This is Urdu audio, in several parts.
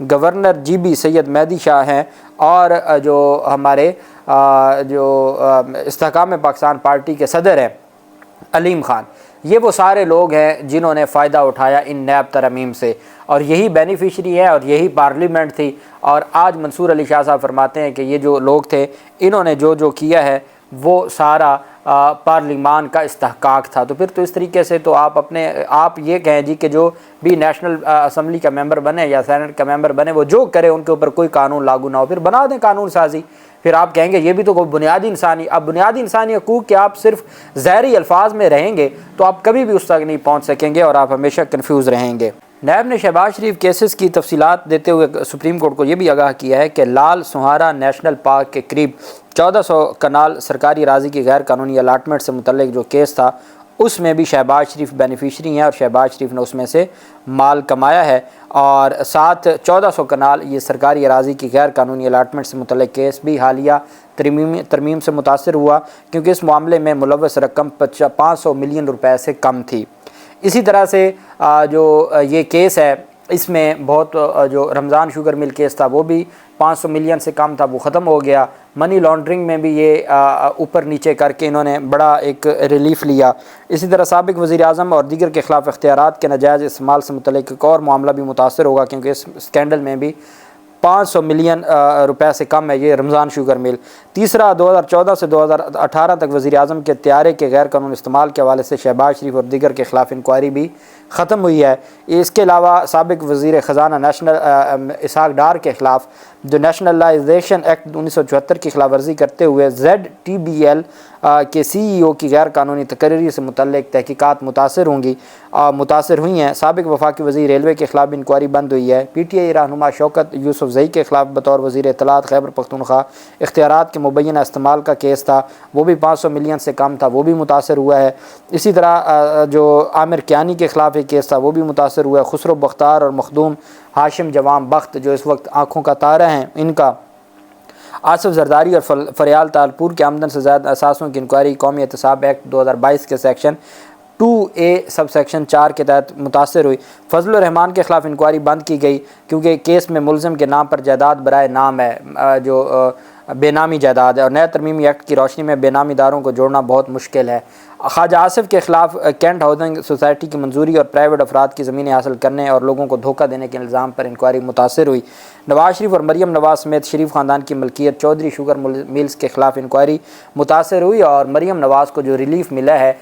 گورنر جی بی سید مہدی شاہ ہیں اور جو ہمارے جو استحکام پاکستان پارٹی کے صدر ہیں علیم خان، یہ وہ سارے لوگ ہیں جنہوں نے فائدہ اٹھایا ان نیب ترامیم سے، اور یہی بینیفیشری ہے اور یہی پارلیمنٹ تھی۔ اور آج منصور علی شاہ صاحب فرماتے ہیں کہ یہ جو لوگ تھے انہوں نے جو کیا ہے وہ سارا پارلیمان کا استحقاق تھا۔ تو پھر تو اس طریقے سے تو آپ یہ کہیں جی کہ جو بھی نیشنل اسمبلی کا ممبر بنے یا سینٹ کا ممبر بنے وہ جو کرے ان کے اوپر کوئی قانون لاگو نہ ہو، پھر بنا دیں قانون سازی۔ پھر آپ کہیں گے یہ بھی تو کوئی بنیادی انسانی حقوق کہ آپ صرف ظاہری الفاظ میں رہیں گے تو آپ کبھی بھی اس تک نہیں پہنچ سکیں گے اور آپ ہمیشہ کنفیوز رہیں گے۔ نیب نے شہباز شریف کیسز کی تفصیلات دیتے ہوئے سپریم کورٹ کو یہ بھی آگاہ کیا ہے کہ لال سہارا نیشنل پارک کے قریب 1400 کنال سرکاری اراضی کی غیر قانونی الاٹمنٹ سے متعلق جو کیس تھا اس میں بھی شہباز شریف بینیفیشری ہیں اور شہباز شریف نے اس میں سے مال کمایا ہے، اور ساتھ 1400 کنال یہ سرکاری اراضی کی غیر قانونی الاٹمنٹ سے متعلق کیس بھی حالیہ ترمیم سے متاثر ہوا کیونکہ اس معاملے میں ملوث رقم 500 ملین روپے سے کم تھی۔ اسی طرح سے جو یہ کیس ہے اس میں بہت جو رمضان شوگر مل کیس تھا وہ بھی 500 ملین سے کم تھا، وہ ختم ہو گیا۔ منی لانڈرنگ میں بھی یہ اوپر نیچے کر کے انہوں نے بڑا ایک ریلیف لیا۔ اسی طرح سابق وزیر اعظم اور دیگر کے خلاف اختیارات کے ناجائز استعمال سے متعلق ایک اور معاملہ بھی متاثر ہوگا کیونکہ اس اسکینڈل میں بھی 500 ملین روپے سے کم ہے یہ رمضان شوگر مل۔ تیسرا 2014 سے 2018 تک وزیر اعظم کے طیارے کے غیر قانونی استعمال کے حوالے سے شہباز شریف اور دیگر کے خلاف انکوائری بھی ختم ہوئی ہے۔ اس کے علاوہ سابق وزیر خزانہ نیشنل اسحاق ڈار کے خلاف جو نیشنلائزیشن ایکٹ 1974 کی خلاف ورزی کرتے ہوئے ZTBL کے CEO کی غیر قانونی تقرری سے متعلق تحقیقات متاثر ہوئی ہیں۔ سابق وفاقی وزیر ریلوے کے خلاف انکوائری بند ہوئی ہے۔ PTI رہنما شوکت یوسف زئی کے خلاف بطور وزیر اطلاعات خیبر پختونخوا اختیارات کے مبینہ استعمال کا کیس تھا، وہ بھی 500 ملین سے کم تھا، وہ بھی متاثر ہوا ہے۔ اسی طرح جو عامر کیانی کے خلاف ایک کیس تھا وہ بھی متاثر ہوا ہے۔ خسرو بختار اور مخدوم ہاشم جوام بخت جو اس وقت آنکھوں کا تارہ ہیں، ان کا آصف زرداری اور فریال تالپور کے آمدن سے زائد اثاثوں کی انکوائری قومی احتساب ایکٹ 2022 کے سیکشن 2A سب سیکشن 4 کے تحت متاثر ہوئی۔ فضل الرحمان کے خلاف انکوائری بند کی گئی کیونکہ کیس میں ملزم کے نام پر جائیداد برائے نام ہے جو بے نامی جائیداد ہے، اور نئے ترمیمی ایکٹ کی روشنی میں بے نامی داروں کو جوڑنا بہت مشکل ہے۔ خواجہ آصف کے خلاف کینٹ ہاؤسنگ سوسائٹی کی منظوری اور پرائیویٹ افراد کی زمینیں حاصل کرنے اور لوگوں کو دھوکہ دینے کے الزام پر انکوائری متاثر ہوئی۔ نواز شریف اور مریم نواز سمیت شریف خاندان کی ملکیت چودھری شوگر ملز کے خلاف انکوائری متاثر ہوئی، اور مریم نواز کو جو ریلیف ملا ہے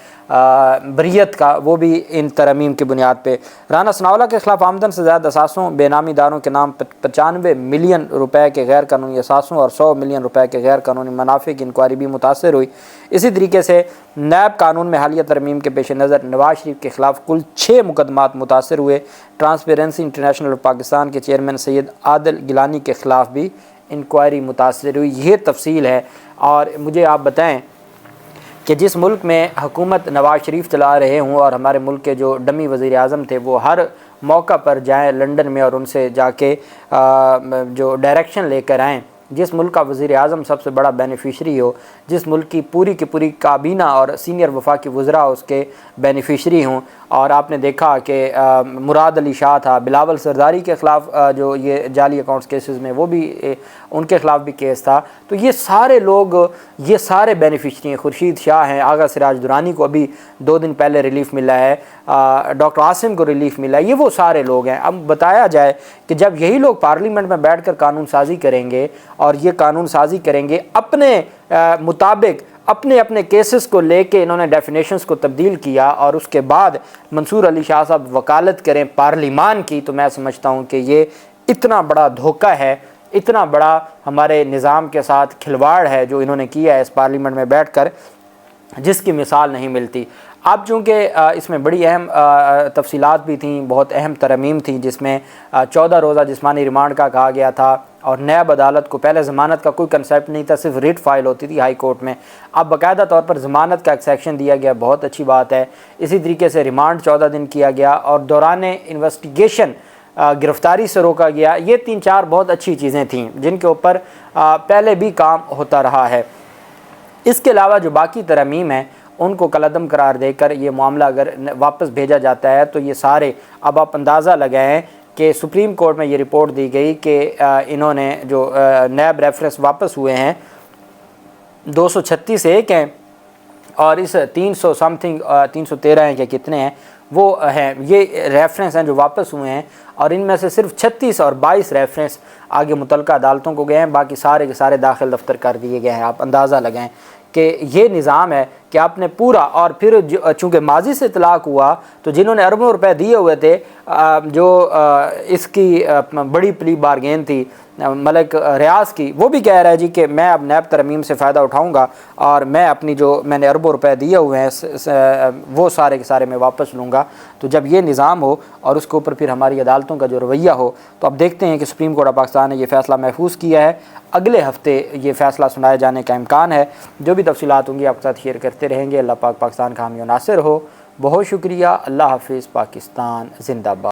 بریت کا وہ بھی ان ترامیم کی بنیاد پہ۔ رانا ثناءاللہ کے خلاف آمدن سے زائد اثاثوں، بے نامی داروں کے نام 95 ملین روپے کے غیر قانونی اثاثوں اور 100 ملین روپے کے غیر قانونی منافع کی انکوائری بھی متاثر ہوئی۔ اسی طریقے سے نیب قانون میں حالیہ ترمیم کے پیش نظر نواز شریف کے خلاف کل 6 مقدمات متاثر ہوئے۔ ٹرانسپیرنسی انٹرنیشنل پاکستان کے چیئرمین سید عادل گیلانی کے خلاف بھی انکوائری متاثر ہوئی۔ یہ تفصیل ہے، اور مجھے آپ بتائیں کہ جس ملک میں حکومت نواز شریف چلا رہے ہوں اور ہمارے ملک کے جو ڈمی وزیر اعظم تھے وہ ہر موقع پر جائیں لنڈن میں اور ان سے جا کے جو ڈائریکشن لے کر آئیں، جس ملک کا وزیر اعظم سب سے بڑا بینیفیشری ہو، جس ملک کی پوری کابینہ اور سینئر وفاقی وزراء اس کے بینیفیشری ہوں، اور آپ نے دیکھا کہ مراد علی شاہ تھا، بلاول سرداری کے خلاف جو یہ جعلی اکاؤنٹس کیسز میں وہ بھی ان کے خلاف بھی کیس تھا، تو یہ سارے لوگ یہ سارے بینیفیشری ہیں۔ خورشید شاہ ہیں، آغا سراج درانی کو ابھی 2 دن پہلے ریلیف ملا ہے، ڈاکٹر عاصم کو ریلیف ملا ہے، یہ وہ سارے لوگ ہیں۔ اب بتایا جائے کہ جب یہی لوگ پارلیمنٹ میں بیٹھ کر قانون سازی کریں گے اور یہ قانون سازی کریں گے اپنے مطابق اپنے کیسز کو لے کے، انہوں نے ڈیفینیشنز کو تبدیل کیا اور اس کے بعد منصور علی شاہ صاحب وکالت کریں پارلیمان کی، تو میں سمجھتا ہوں کہ یہ اتنا بڑا دھوکہ ہے، اتنا بڑا ہمارے نظام کے ساتھ کھلواڑ ہے جو انہوں نے کیا ہے اس پارلیمنٹ میں بیٹھ کر، جس کی مثال نہیں ملتی۔ اب چونکہ اس میں بڑی اہم تفصیلات بھی تھیں، بہت اہم ترمیم تھیں، جس میں 14 روزہ جسمانی ریمانڈ کا کہا گیا تھا، اور نیب عدالت کو پہلے ضمانت کا کوئی کنسیپٹ نہیں تھا، صرف ریٹ فائل ہوتی تھی ہائی کورٹ میں، اب باقاعدہ طور پر ضمانت کا ایک سیکشن دیا گیا، بہت اچھی بات ہے۔ اسی طریقے سے ریمانڈ 14 دن کیا گیا، اور دوران انویسٹیگیشن گرفتاری سے روکا گیا۔ یہ 3-4 بہت اچھی چیزیں تھیں جن کے اوپر پہلے بھی کام ہوتا رہا ہے۔ اس کے علاوہ جو باقی ترامیم ہیں ان کو کالعدم قرار دے کر یہ معاملہ اگر واپس بھیجا جاتا ہے تو یہ سارے، اب آپ اندازہ لگائیں کہ سپریم کورٹ میں یہ رپورٹ دی گئی کہ انہوں نے جو نیب ریفرنس واپس ہوئے ہیں 236 ایک ہیں اور اس 300 سم تھنگ 313 ہیں کہ کتنے ہیں وہ ہیں، یہ ریفرنس ہیں جو واپس ہوئے ہیں، اور ان میں سے صرف 36 اور 22 ریفرنس آگے متعلقہ عدالتوں کو گئے ہیں، باقی سارے کے سارے داخل دفتر کر دیے گئے ہیں۔ آپ اندازہ لگائیں کہ یہ نظام ہے کہ آپ نے پورا، اور پھر چونکہ ماضی سے اطلاق ہوا تو جنہوں نے اربوں روپے دیے ہوئے تھے، جو اس کی بڑی پلی بارگین تھی ملک ریاض کی، وہ بھی کہہ رہا ہے جی کہ میں اب نیب ترمیم سے فائدہ اٹھاؤں گا اور میں اپنی جو میں نے اربوں روپے دیے ہوئے ہیں وہ سارے کے سارے میں واپس لوں گا۔ تو جب یہ نظام ہو اور اس کے اوپر پھر ہماری عدالتوں کا جو رویہ ہو، تو اب دیکھتے ہیں کہ سپریم کورٹ آف پاکستان نے یہ فیصلہ محفوظ کیا ہے، اگلے ہفتے یہ فیصلہ سنائے جانے کا امکان ہے۔ جو بھی تفصیلات ہوں گی آپ کے ساتھ شیئر کرتے رہیں گے۔ اللہ پاک پاکستان کا حامی و ناصر ہو۔ بہت شکریہ۔ اللہ حافظ۔ پاکستان زندہ باد۔